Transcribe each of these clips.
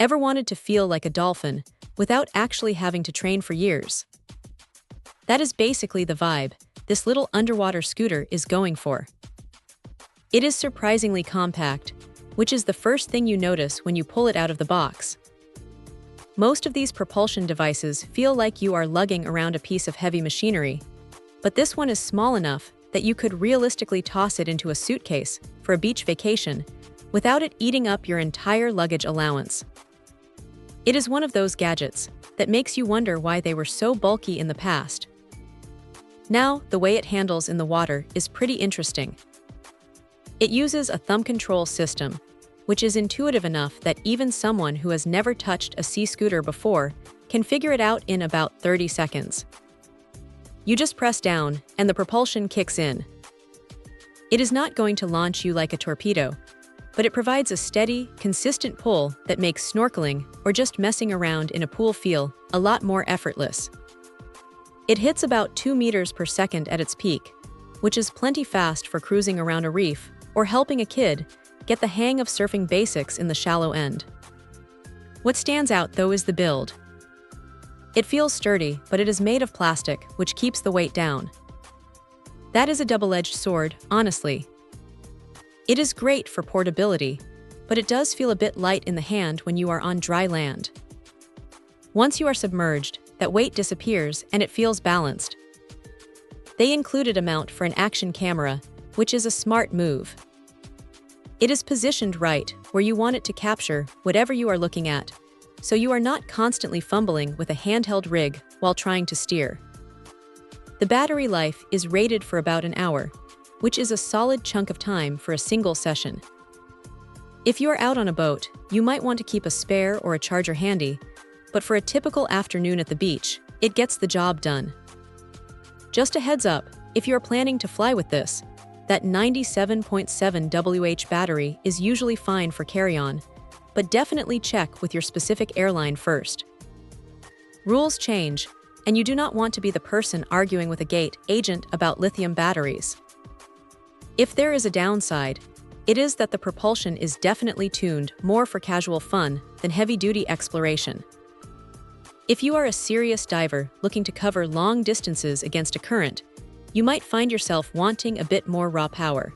Ever wanted to feel like a dolphin without actually having to train for years? That is basically the vibe this little underwater scooter is going for. It is surprisingly compact, which is the first thing you notice when you pull it out of the box. Most of these propulsion devices feel like you are lugging around a piece of heavy machinery, but this one is small enough that you could realistically toss it into a suitcase for a beach vacation without it eating up your entire luggage allowance. It is one of those gadgets that makes you wonder why they were so bulky in the past. Now, the way it handles in the water is pretty interesting. It uses a thumb control system, which is intuitive enough that even someone who has never touched a sea scooter before can figure it out in about 30 seconds. You just press down, and the propulsion kicks in. It is not going to launch you like a torpedo, but it provides a steady, consistent pull that makes snorkeling or just messing around in a pool feel a lot more effortless. It hits about 2 meters per second at its peak, which is plenty fast for cruising around a reef or helping a kid get the hang of surfing basics in the shallow end. What stands out, though, is the build. It feels sturdy, but it is made of plastic, which keeps the weight down. That is a double-edged sword, honestly. It is great for portability, but it does feel a bit light in the hand when you are on dry land. Once you are submerged, that weight disappears and it feels balanced. They included a mount for an action camera, which is a smart move. It is positioned right where you want it to capture whatever you are looking at, so you are not constantly fumbling with a handheld rig while trying to steer. The battery life is rated for about an hour, which is a solid chunk of time for a single session. If you are out on a boat, you might want to keep a spare or a charger handy, but for a typical afternoon at the beach, it gets the job done. Just a heads up, if you are planning to fly with this, that 97.7 Wh battery is usually fine for carry-on, but definitely check with your specific airline first. Rules change, and you do not want to be the person arguing with a gate agent about lithium batteries. If there is a downside, it is that the propulsion is definitely tuned more for casual fun than heavy-duty exploration. If you are a serious diver looking to cover long distances against a current, you might find yourself wanting a bit more raw power.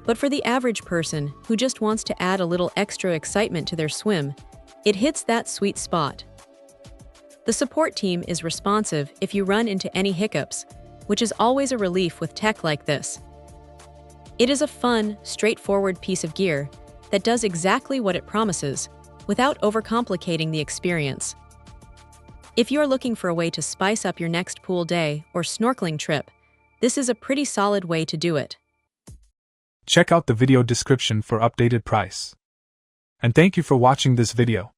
But for the average person who just wants to add a little extra excitement to their swim, it hits that sweet spot. The support team is responsive if you run into any hiccups, which is always a relief with tech like this. It is a fun, straightforward piece of gear that does exactly what it promises, without overcomplicating the experience. If you are looking for a way to spice up your next pool day or snorkeling trip, this is a pretty solid way to do it. Check out the video description for updated price. And thank you for watching this video.